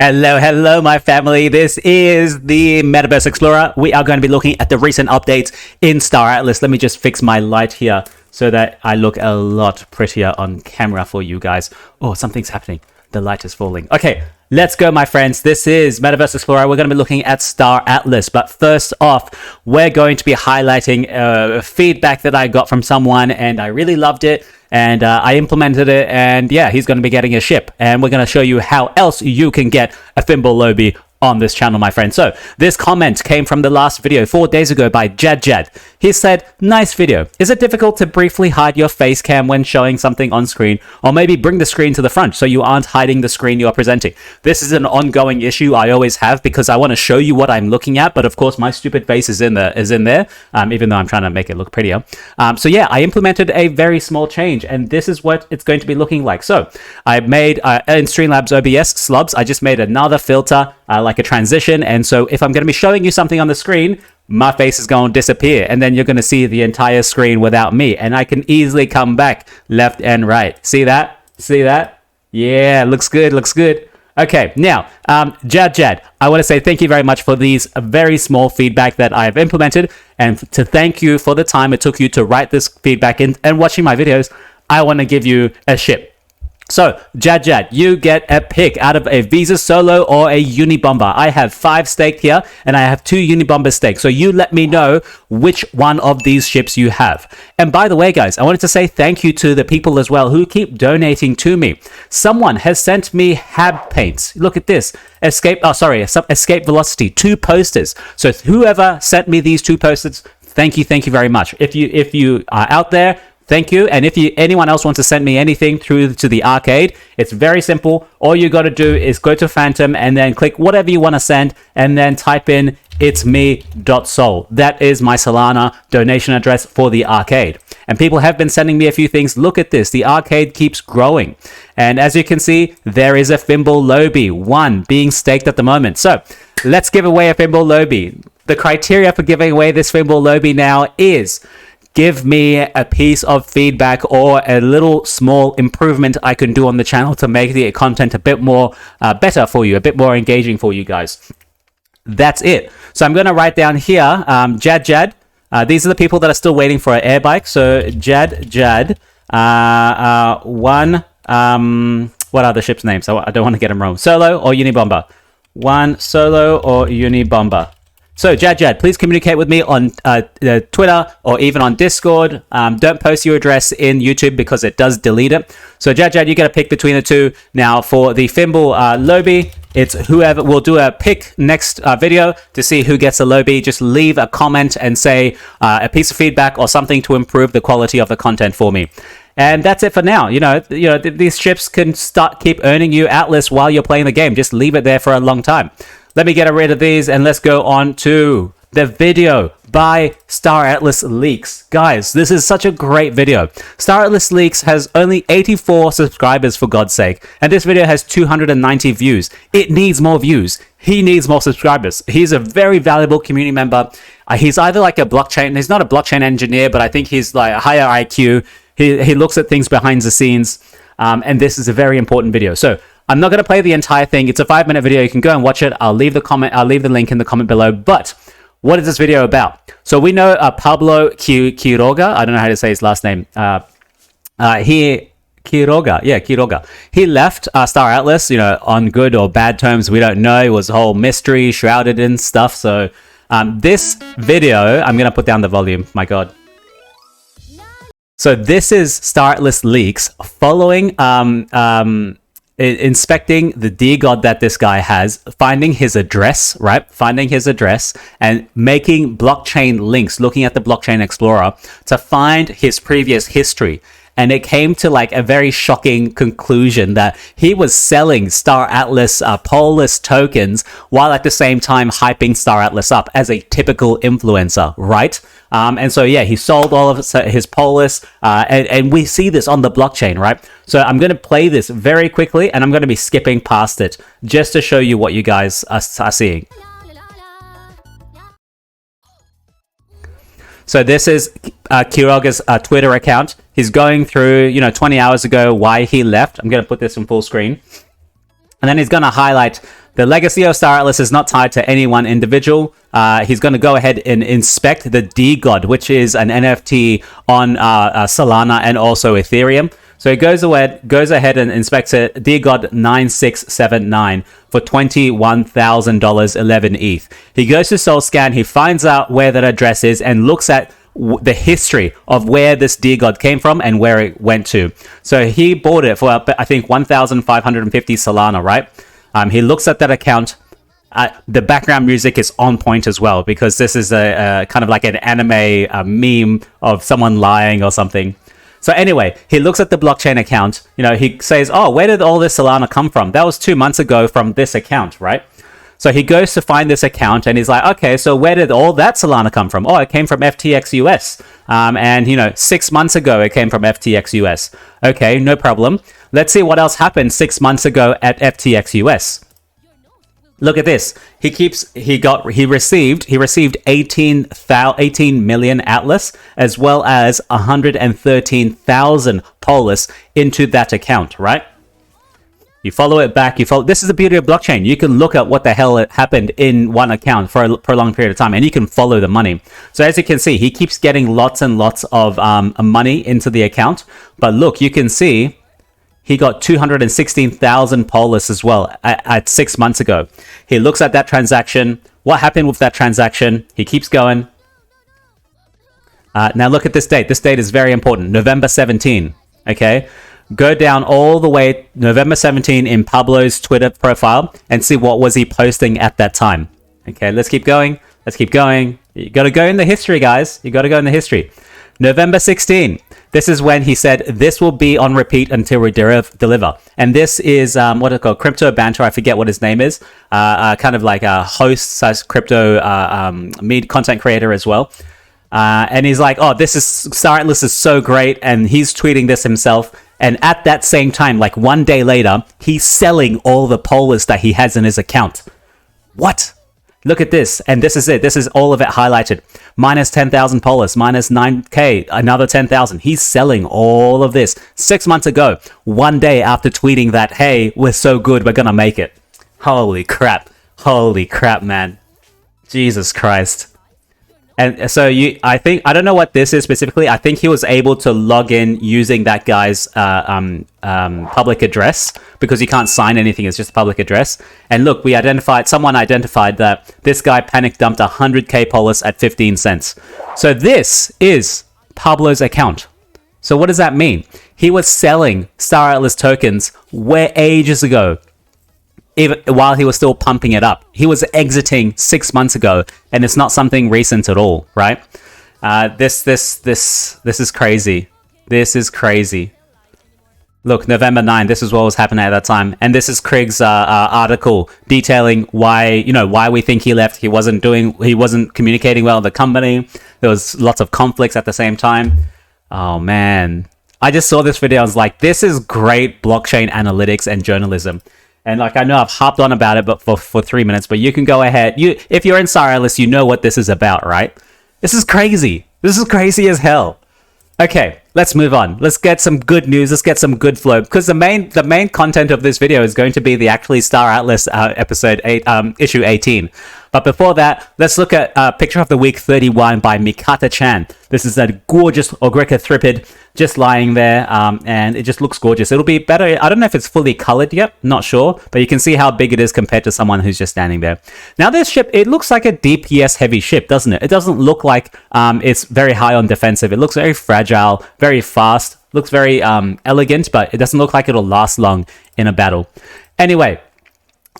Hello, my family. This is the MetaVerse Explorer. We are going to be looking at the recent updates in Star Atlas. Let me just fix my light here so that I look a lot prettier on camera for you guys. Oh, something's happening. The light is falling. Okay, let's go, my friends. This is MetaVerse Explorer. We're going to be looking at Star Atlas. But first off, we're going to be highlighting feedback that I got from someone, and I really loved it. And I implemented it, and yeah, he's going to be getting a ship. And we're going to show you how else you can get a Thimble Lobby on this channel, my friend. So this comment came from the last video 4 days ago by Jad. He said, nice video. Is it difficult to briefly hide your face cam when showing something on screen? Or maybe bring the screen to the front so you aren't hiding the screen you're presenting. This is an ongoing issue I always have because I want to show you what I'm looking at, but of course my stupid face is in there, even though I'm trying to make it look prettier. So yeah, I implemented a very small change, and this is what it's going to be looking like. So I made in Streamlabs OBS slubs, I just made another filter like a transition, and so if I'm going to be showing you something on the screen, my face is going to disappear, and then you're going to see the entire screen without me, and I can easily come back left and right. See that? Yeah, looks good. Okay, now, Jad, I want to say thank you very much for these very small feedback that I have implemented, and to thank you for the time it took you to write this feedback and watching my videos. I want to give you a ship. So, Jad, you get a pick out of a Visa Solo or a Unibomber. I have 5 staked here, and I have 2 Unibombers staked. So you let me know which one of these ships you have. And by the way, guys, I wanted to say thank you to the people as well who keep donating to me. Someone has sent me Hab paints. Look at this. Escape Velocity, 2 posters. So whoever sent me these 2 posters, thank you very much. If you are out there, thank you. And if anyone else wants to send me anything through to the arcade, it's very simple. All you got to do is go to Phantom and then click whatever you want to send and then type in itsme.sol. That is my Solana donation address for the arcade. And people have been sending me a few things. Look at this. The arcade keeps growing. And as you can see, there is a Thimble Lobby, 1 being staked at the moment. So let's give away a Thimble Lobby. The criteria for giving away this Thimble Lobby now is give me a piece of feedback or a little small improvement I can do on the channel to make the content a bit more better for you, a bit more engaging for you guys. That's it. So I'm going to write down here, Jad. These are the people that are still waiting for an air bike. So Jad, 1, what are the ship's names? I don't want to get them wrong. Solo or Unibomber? 1 Solo or Unibomber? So, Jad, please communicate with me on Twitter or even on Discord. Don't post your address in YouTube because it does delete it. So, Jad, you get a pick between the 2. Now, for the Thimble Lobby, it's whoever. We'll do a pick next video to see who gets a Lobby. Just leave a comment and say a piece of feedback or something to improve the quality of the content for me. And that's it for now. These ships can keep earning you Atlas while you're playing the game. Just leave it there for a long time. Let me get rid of these and let's go on to the video by Star Atlas Leaks. Guys, this is such a great video. Star Atlas Leaks has only 84 subscribers, for God's sake, and this video has 290 views. It needs more views. He needs more subscribers. He's a very valuable community member. He's either like a blockchain, he's not a blockchain engineer, but I think he's like a higher IQ. He looks at things behind the scenes, and this is a very important video. So I'm not going to play the entire thing. It's a 5-minute video. You can go and watch it. I'll leave the link in the comment below. But what is this video about? So we know Pablo Quiroga. I don't know how to say his last name. Quiroga. He left Star Atlas, on good or bad terms. We don't know. It was a whole mystery, shrouded in stuff. So this video, I'm going to put down the volume. My God. So this is Star Atlas Leaks following inspecting the DGOD that this guy has, finding his address, and making blockchain links, looking at the Blockchain Explorer to find his previous history. And it came to like a very shocking conclusion that he was selling Star Atlas Polis tokens while at the same time hyping Star Atlas up as a typical influencer, right? And so, yeah, he sold all of his Polis, and we see this on the blockchain, right? So I'm going to play this very quickly, and I'm going to be skipping past it just to show you what you guys are seeing. So this is Quiroga's Twitter account. He's going through, 20 hours ago why he left. I'm going to put this on full screen. And then he's going to highlight The legacy of Star Atlas is not tied to any one individual. He's going to go ahead and inspect the DGOD, which is an NFT on Solana and also Ethereum. So he goes ahead and inspects it, DGOD 9679 for $21,000, 11 ETH. He goes to SolScan, he finds out where that address is and looks at the history of where this DGOD came from and where it went to. So he bought it for, I think, 1,550 Solana, right? He looks at that account. The background music is on point as well, because this is a kind of like an anime meme of someone lying or something. So anyway, he looks at the blockchain account. He says, oh, where did all this Solana come from? That was 2 months ago from this account, right? So he goes to find this account and he's like, okay, so where did all that Solana come from? Oh, it came from FTX US. And 6 months ago, it came from FTX US. Okay, no problem. Let's see what else happened 6 months ago at FTX US. Look at this. He received 18 million Atlas as well as 113,000 Polis into that account, right? You follow it back. This is the beauty of blockchain. You can look at what the hell happened in one account for a prolonged period of time, and you can follow the money. So as you can see, he keeps getting lots and lots of money into the account. But look, you can see he got 216,000 Polis as well at 6 months ago. He looks at that transaction. What happened with that transaction? He keeps going. Now look at this date. This date is very important. November 17. Okay. Go down all the way November 17 in Pablo's Twitter profile and see what was he posting at that time. Okay. Let's keep going. You got to go in the history, guys. You got to go in the history. November 16. This is when he said, this will be on repeat until we deliver. And this is, what it's called, Crypto Banter. I forget what his name is. Kind of like a host / crypto content creator as well. And he's like, oh, Star Atlas is so great. And he's tweeting this himself. And at that same time, like 1 day later, he's selling all the Polis that he has in his account. What? Look at this, and this is it. This is all of it highlighted. Minus 10,000 Polis, minus 9K, another 10,000. He's selling all of this 6 months ago, 1 day after tweeting that, hey, we're so good, we're gonna make it. Holy crap, man. Jesus Christ. And so I don't know what this is specifically. I think he was able to log in using that guy's public address, because you can't sign anything. It's just a public address. And look, someone identified that this guy panic dumped 100K Polis at 15 cents. So this is Pablo's account. So what does that mean? He was selling Star Atlas tokens ages ago. Even while he was still pumping it up. He was exiting 6 months ago, and it's not something recent at all, right? This is crazy. This is crazy. Look, November 9, this is what was happening at that time. And this is Krieg's article detailing why we think he left. He wasn't communicating well with the company. There was lots of conflicts at the same time. Oh man. I just saw this video. I was like, this is great blockchain analytics and journalism. And like, I know I've hopped on about it, but for 3 minutes, but you can go ahead. If you're in Star Atlas, you know what this is about, right? This is crazy. This is crazy as hell. Okay, let's move on. Let's get some good news. Let's get some good flow, because the main content of this video is going to be the actually Star Atlas episode 8, issue 18. But before that, let's look at Picture of the Week 31 by Mikata Chan. This is a gorgeous Ogrica Thripid just lying there, and it just looks gorgeous. It'll be better. I don't know if it's fully colored yet, not sure, but you can see how big it is compared to someone who's just standing there. Now this ship, it looks like a DPS heavy ship, doesn't it? It doesn't look like it's very high on defensive. It looks very fragile, very fast, looks very elegant, but it doesn't look like it'll last long in a battle. Anyway,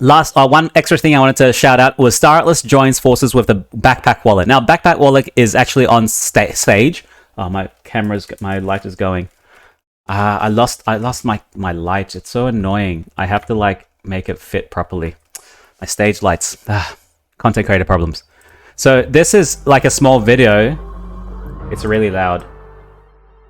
last one extra thing I wanted to shout out was Star Atlas joins forces with the Backpack Wallet. Now Backpack Wallet is actually on stage. Oh, my light is going. I lost my light. It's so annoying. I have to like make it fit properly. My stage lights. Content creator problems. So this is like a small video. It's really loud.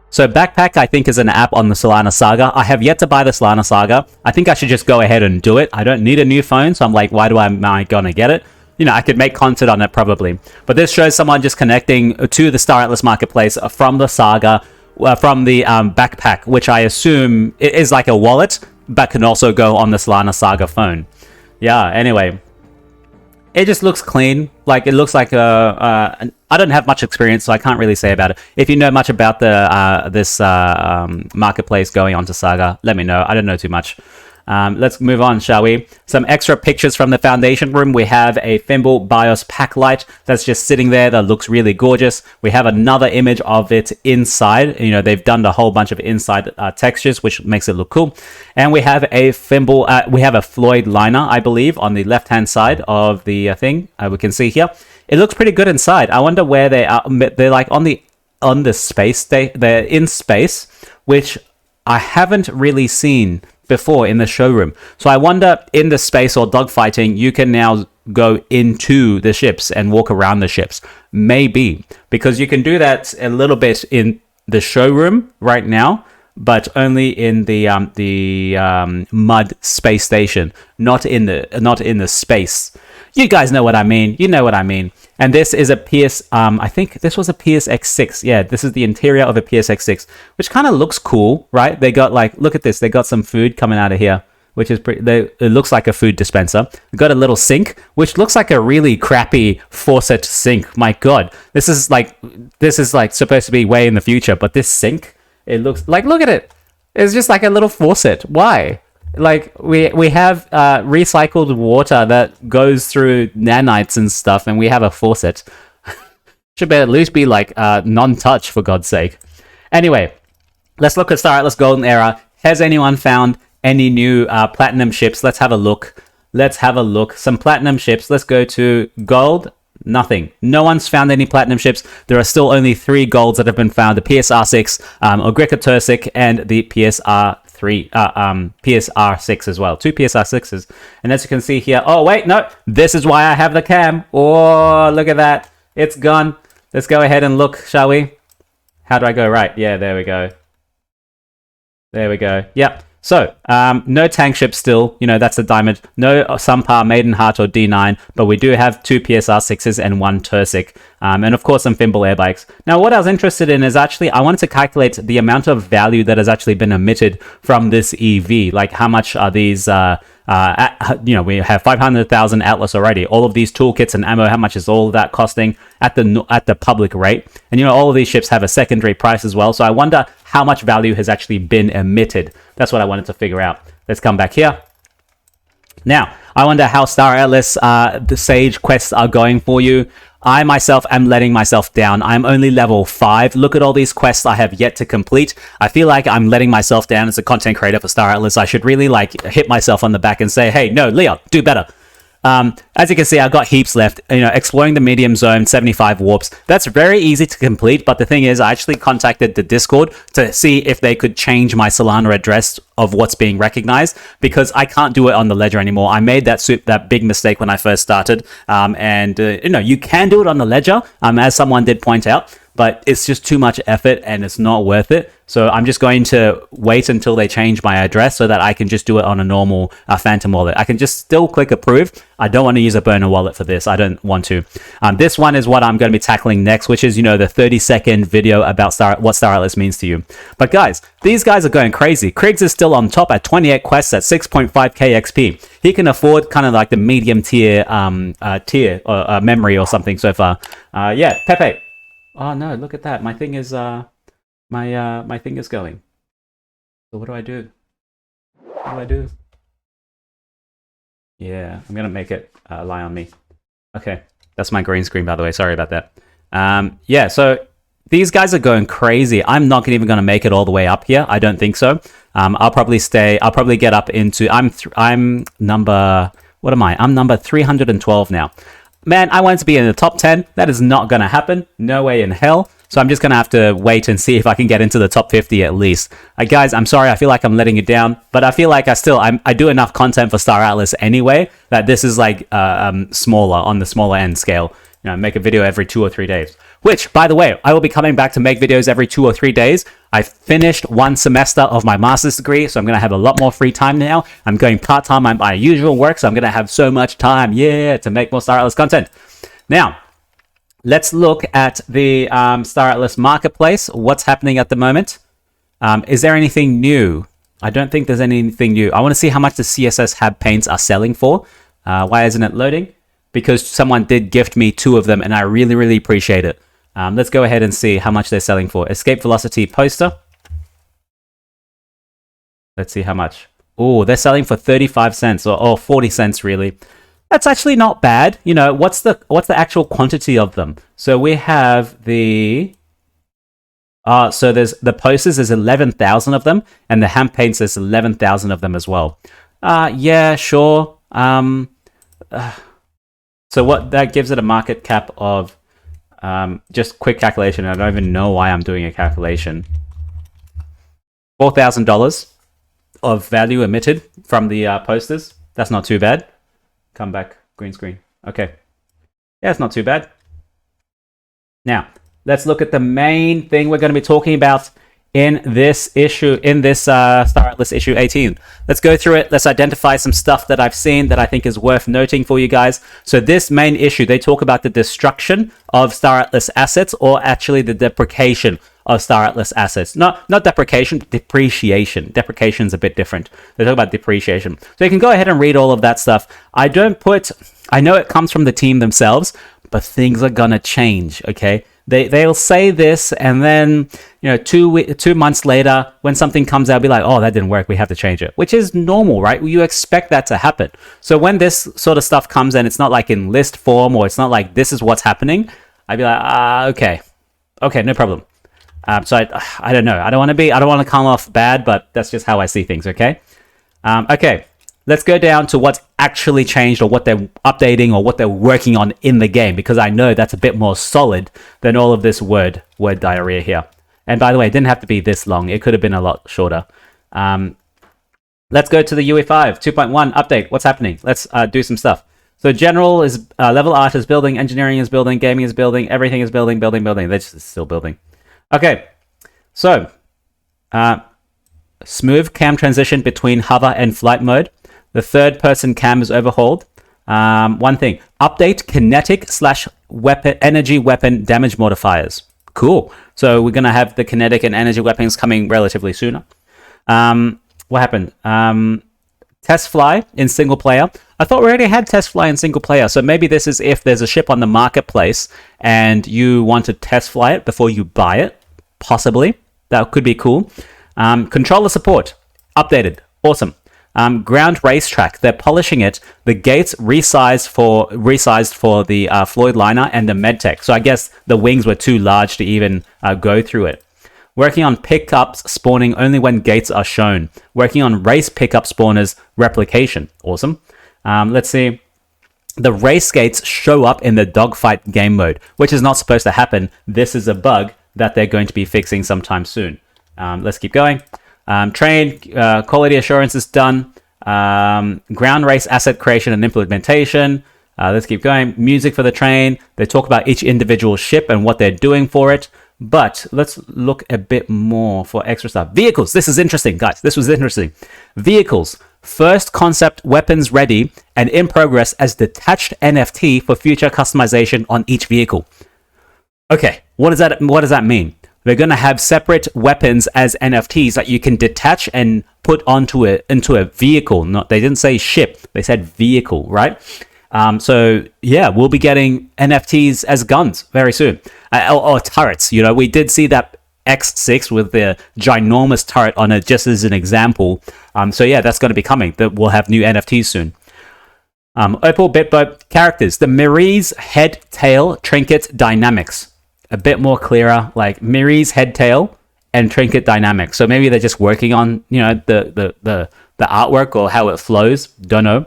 So Backpack, I think, is an app on the Solana Saga. I have yet to buy the Solana Saga. I think I should just go ahead and do it. I don't need a new phone, so I'm like, why am I gonna get it? I could make content on it probably. But this shows someone just connecting to the Star Atlas marketplace from the Saga, from the Backpack, which I assume is like a wallet, but can also go on the Solana Saga phone. Yeah, anyway. It just looks clean. Like, it looks like I don't have much experience, so I can't really say about it. If you know much about the this marketplace going on to Saga, let me know. I don't know too much. Let's move on, shall we? Some extra pictures from the foundation room. We have a Thimble BIOS pack light that's just sitting there that looks really gorgeous. We have another image of it inside. You know, they've done a whole bunch of inside textures, which makes it look cool. And we have a Thimble, we have a Floyd liner, I believe, on the left-hand side of the thing. We can see here. It looks pretty good inside. I wonder where they are. They're like on the space. They're in space, which I haven't really seen before in the showroom. So I wonder, in the space or dogfighting, you can now go into the ships and walk around the ships. Maybe, because you can do that a little bit in the showroom right now, but only in the mud space station, not in the space. You guys know what I mean. You know what I mean. And this is a PS, I think this was a PSX6. Yeah, this is the interior of a PSX6, which kind of looks cool, right? They got like, look at this. They got some food coming out of here, which is pretty, it looks like a food dispenser. They got a little sink, which looks like a really crappy faucet sink. My God, this is like supposed to be way in the future, but this sink, it looks like, look at it. It's just like a little faucet. Why? Like, we have recycled water that goes through nanites and stuff, and we have a faucet. Should at least be like non-touch, for God's sake. Anyway, let's look at Star Atlas Golden Era. Has anyone found any new platinum ships? Let's have a look. Some platinum ships. Let's go to gold. Nothing. No one's found any platinum ships. There are still only 3 golds that have been found. The PSR6, Ogrica Tursic, and the PSR6 as well. 2 PSR6s. And as you can see here, oh wait, no, this is why I have the cam. Oh, look at that. It's gone. Let's go ahead and look, shall we? How do I go? Right. Yeah, there we go. Yep. So, no tank ships still, you know, that's the diamond. No Sunpar, Maidenheart, or D9, but we do have 2 PSR6s and 1 Tursic, and of course some Thimble air bikes. Now, what I was interested in is actually, I wanted to calculate the amount of value that has actually been emitted from this EV. Like, how much are these, you know, we have 500,000 Atlas already. All of these toolkits and ammo, how much is all of that costing at the public rate? And, you know, all of these ships have a secondary price as well. So I wonder how much value has actually been emitted. That's what I wanted to figure out. Let's come back here. Now, I wonder how Star Atlas, the Sage quests are going for you. I myself am letting myself down. I'm only level 5. Look at all these quests I have yet to complete. I feel like I'm letting myself down as a content creator for Star Atlas. I should really like hit myself on the back and say, hey, no, Leon, do better. As you can see, I've got heaps left. You know, exploring the medium zone, 75 warps. That's very easy to complete, but the thing is, I actually contacted the Discord to see if they could change my Solana address of what's being recognized, because I can't do it on the ledger anymore. I made that big mistake when I first started, and you know, you can do it on the ledger, as someone did point out, but it's just too much effort and it's not worth it. So I'm just going to wait until they change my address so that I can just do it on a normal Phantom wallet. I can just still click approve. I don't want to use a burner wallet for this. I don't want to. This one is what I'm going to be tackling next, which is, you know, the 30-second video about what Star Atlas means to you. But guys, these guys are going crazy. Kriggs is still on top at 28 quests at 6.5k XP. He can afford kind of like the medium tier memory or something so far. Yeah, Pepe. Oh no, look at that. My thing is my thing is going. So what do I do? What do I do? Yeah, I'm gonna make it lie on me. Okay, that's my green screen, by the way. Sorry about that. Yeah, so these guys are going crazy. I'm not even gonna make it all the way up here. I don't think so. I'll probably get up into. I'm number. What am I? I'm number 312 now. Man, I want to be in the top 10. That is not going to happen. No way in hell. So I'm just going to have to wait and see if I can get into the top 50 at least. Guys, I'm sorry. I feel like I'm letting you down. But I feel like I do enough content for Star Atlas anyway, that this is like smaller, on the smaller end scale. You know, make a video every 2 or 3 days. Which, by the way, I will be coming back to make videos every 2 or 3 days. I finished 1 semester of my master's degree, so I'm going to have a lot more free time now. I'm going part-time on my usual work, so I'm going to have so much time, yeah, to make more Star Atlas content. Now, let's look at the Star Atlas marketplace. What's happening at the moment? Is there anything new? I don't think there's anything new. I want to see how much the CSS Hab paints are selling for. Why isn't it loading? Because someone did gift me 2 of them, and I really, really appreciate it. Let's go ahead and see how much they're selling for. Escape velocity poster. Let's see how much. Oh, they're selling for 35 cents or 40 cents really. That's actually not bad. You know, what's the actual quantity of them? So we have the so there's the posters, there's 11,000 of them, and the hand paints, there's 11,000 of them as well. Yeah, sure. So what that gives it a market cap of just quick calculation. I don't even know why I'm doing a calculation. $4,000 of value emitted from the posters. That's not too bad. Come back, green screen. Okay. Yeah, it's not too bad. Now, let's look at the main thing we're going to be talking about in this issue, in this Star Atlas issue 18. Let's go through it. Let's identify some stuff that I've seen that I think is worth noting for you guys. So this main issue, they talk about the destruction of Star Atlas assets, or actually the deprecation of Star Atlas assets. Not deprecation, depreciation. Deprecation is a bit different. They talk about depreciation. So you can go ahead and read all of that stuff. I know it comes from the team themselves, but things are gonna change, okay? They'll say this, and then 2 months later, when something comes out, be like, oh, that didn't work, we have to change it, which is normal, right? You expect that to happen. So when this sort of stuff comes in, it's not like in list form, or it's not like this is what's happening. I'd be like, okay, no problem. So I don't know. I don't want to come off bad, but that's just how I see things. Okay. Okay. Let's go down to what's actually changed, or what they're updating, or what they're working on in the game, because I know that's a bit more solid than all of this word diarrhea here. And by the way, it didn't have to be this long. It could have been a lot shorter. Let's go to the UE5 2.1 update. What's happening? Let's do some stuff. So general is level art is building, engineering is building, gaming is building, everything is building. They're just still building. Okay. So smooth cam transition between hover and flight mode. The third person cam is overhauled. One thing, update kinetic / weapon energy weapon damage modifiers. Cool. So we're going to have the kinetic and energy weapons coming relatively sooner. What happened? Test fly in single player. I thought we already had test fly in single player. So maybe this is if there's a ship on the marketplace and you want to test fly it before you buy it. Possibly. That could be cool. Controller support. Updated. Awesome. Ground racetrack, they're polishing it. The gates resized for the Floyd liner and the medtech. So I guess the wings were too large to even go through it. Working on pickups spawning only when gates are shown. Working on race pickup spawners replication. Awesome. Let's see. The race gates show up in the dogfight game mode, which is not supposed to happen. This is a bug that they're going to be fixing sometime soon. Let's keep going. Train quality assurance is done. Ground race asset creation and implementation. Let's keep going. Music for the train. They talk about each individual ship and what they're doing for it. But let's look a bit more for extra stuff. Vehicles. This is interesting, guys. This was interesting. Vehicles. First concept weapons ready and in progress as detached NFT for future customization on each vehicle. Okay, what does that mean? They're going to have separate weapons as NFTs that you can detach and put into a vehicle. They didn't say ship, they said vehicle, right? So yeah, we'll be getting NFTs as guns very soon, or turrets. We did see that X6 with the ginormous turret on it, just as an example. So yeah, that's going to be coming. We'll have new NFTs soon. Opal Bitboat characters. The Mirror's head tail trinket dynamics. A bit more clearer, like Mirror's head tail and trinket dynamics. So maybe they're just working on the artwork or how it flows. Don't know.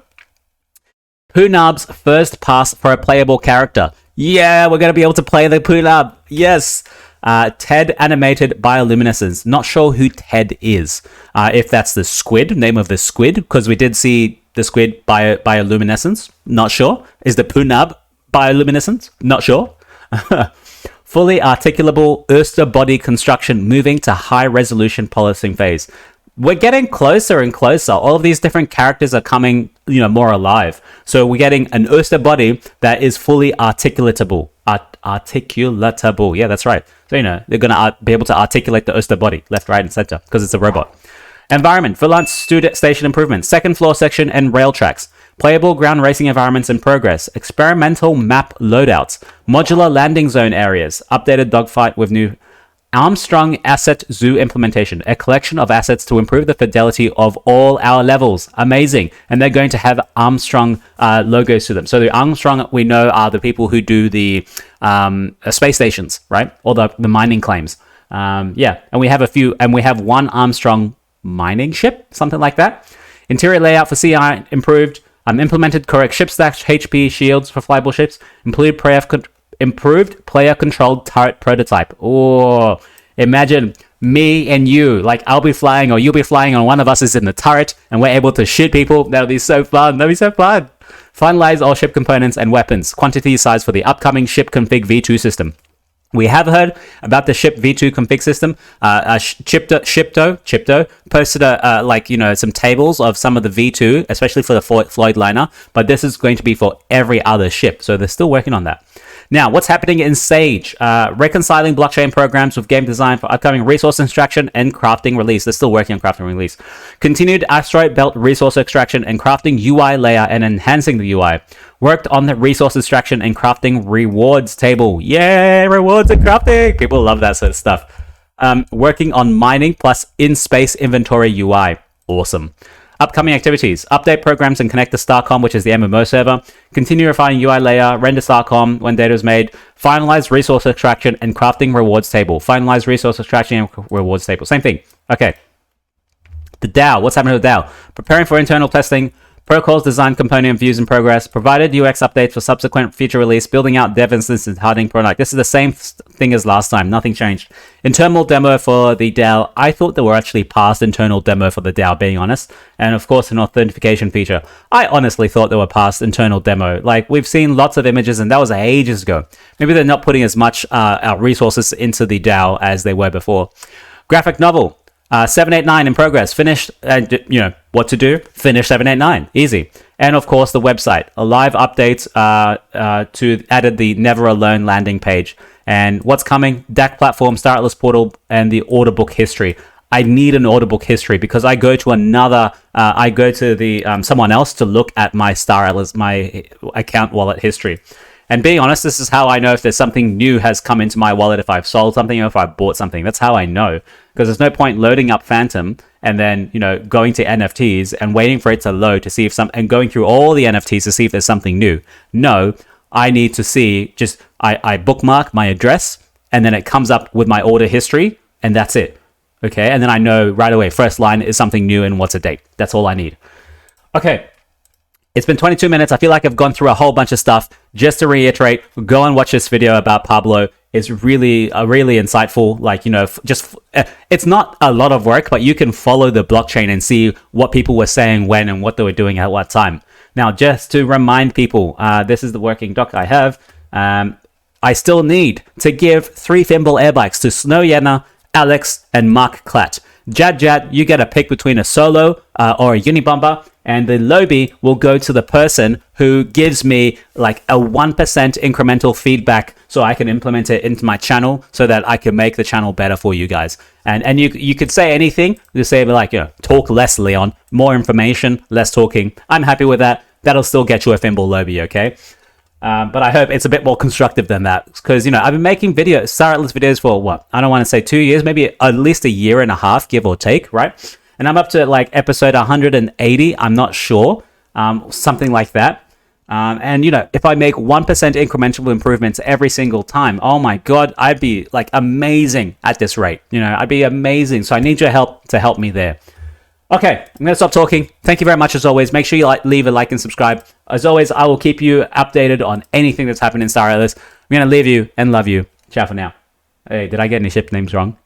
Poonab's first pass for a playable character. Yeah, we're gonna be able to play the Poonab. Yes. Ted animated bioluminescence. Not sure who Ted is. If that's the squid, name of the squid, because we did see the squid bioluminescence. Not sure. Is the Poonab bioluminescence? Not sure. Fully articulable Oyster body construction moving to high resolution polishing phase. We're getting closer and closer. All of these different characters are coming, more alive. So we're getting an Oyster body that is fully articulatable. Articulatable. Yeah, that's right. So, they're going to be able to articulate the Oyster body, left, right, and center, because it's a robot. Environment, for launch station improvements, second floor section and rail tracks. Playable ground racing environments in progress. Experimental map loadouts. Modular landing zone areas. Updated dogfight with new Armstrong Asset Zoo implementation, a collection of assets to improve the fidelity of all our levels. Amazing. And they're going to have Armstrong logos to them. So the Armstrong, we know, are the people who do the space stations, right? Or the mining claims. Yeah, and we have a few, and we have one Armstrong mining ship, something like that. Interior layout for CI improved. Implemented correct ship stacks, HP shields for flyable ships. Improved player-controlled turret prototype. Oh, imagine me and you. Like, I'll be flying or you'll be flying and one of us is in the turret and we're able to shoot people. That'll be so fun. That'll be so fun. Finalize all ship components and weapons. Quantity size for the upcoming ship config v2 system. We have heard about the ship v2 config system. Chipto posted some tables of some of the v2, especially for the Floyd liner, but this is going to be for every other ship. So they're still working on that. Now, what's happening in Sage? Reconciling blockchain programs with game design for upcoming resource extraction and crafting release. They're still working on crafting release. Continued asteroid belt resource extraction and crafting UI layer and enhancing the UI. Worked on the resource extraction and crafting rewards table. Yay, rewards and crafting. People love that sort of stuff. Working on mining plus in-space inventory UI. Awesome. Upcoming activities. Update programs and connect to Starcom, which is the MMO server. Continue refining UI layer. Render Starcom when data is made. Finalize resource extraction and crafting rewards table. Finalize resource extraction and rewards table. Same thing. Okay. The DAO. What's happening with the DAO? Preparing for internal testing. Protocols, design, component, and views in progress. Provided UX updates for subsequent feature release. Building out dev instances, hardening product. This is the same thing as last time. Nothing changed. Internal demo for the DAO. I thought there were actually past internal demo for the DAO, being honest. And of course, an authentication feature. I honestly thought there were past internal demo. Like, we've seen lots of images, and that was ages ago. Maybe they're not putting as much resources into the DAO as they were before. Graphic novel. 789 in progress. Finished, what to do? Finish 789. Easy. And of course, the website. A live update to added the Never Alone landing page. And what's coming? DAC platform, Star Atlas portal, and the order book history. I need an order book history because I go to the someone else to look at my Star Atlas, my account wallet history. And being honest, this is how I know if there's something new has come into my wallet, if I've sold something or if I've bought something. That's how I know. Because there's no point loading up Phantom and then, going to NFTs and waiting for it to load to see if and going through all the NFTs to see if there's something new. No, I need to see I bookmark my address and then it comes up with my order history and that's it. Okay. And then I know right away, first line is something new and what's a date. That's all I need. Okay. It's been 22 minutes. I feel like I've gone through a whole bunch of stuff. Just to reiterate, go and watch this video about Pablo. It's really insightful. It's not a lot of work, but you can follow the blockchain and see what people were saying when and what they were doing at what time. Now, just to remind people, this is the working doc I have. I still need to give 3 Thimble air bikes to Snow Yenna, Alex, and Mark Klatt. Jad, you get a pick between a solo or a unibomber, and the lobby will go to the person who gives me like a 1% incremental feedback so I can implement it into my channel so that I can make the channel better for you guys. And you could say anything. You say like, talk less, Leon. More information, less talking. I'm happy with that. That'll still get you a Thimble lobby, okay? But I hope it's a bit more constructive than that because, I've been making Star Atlas videos for what? I don't want to say 2 years, maybe at least a year and a half, give or take, right? And I'm up to like episode 180. I'm not sure. Something like that. And if I make 1% incremental improvements every single time, oh my God, I'd be like amazing at this rate. I'd be amazing. So I need your help to help me there. Okay, I'm going to stop talking. Thank you very much as always. Make sure you leave a like and subscribe. As always, I will keep you updated on anything that's happening in Star Atlas. I'm going to leave you and love you. Ciao for now. Hey, did I get any ship names wrong?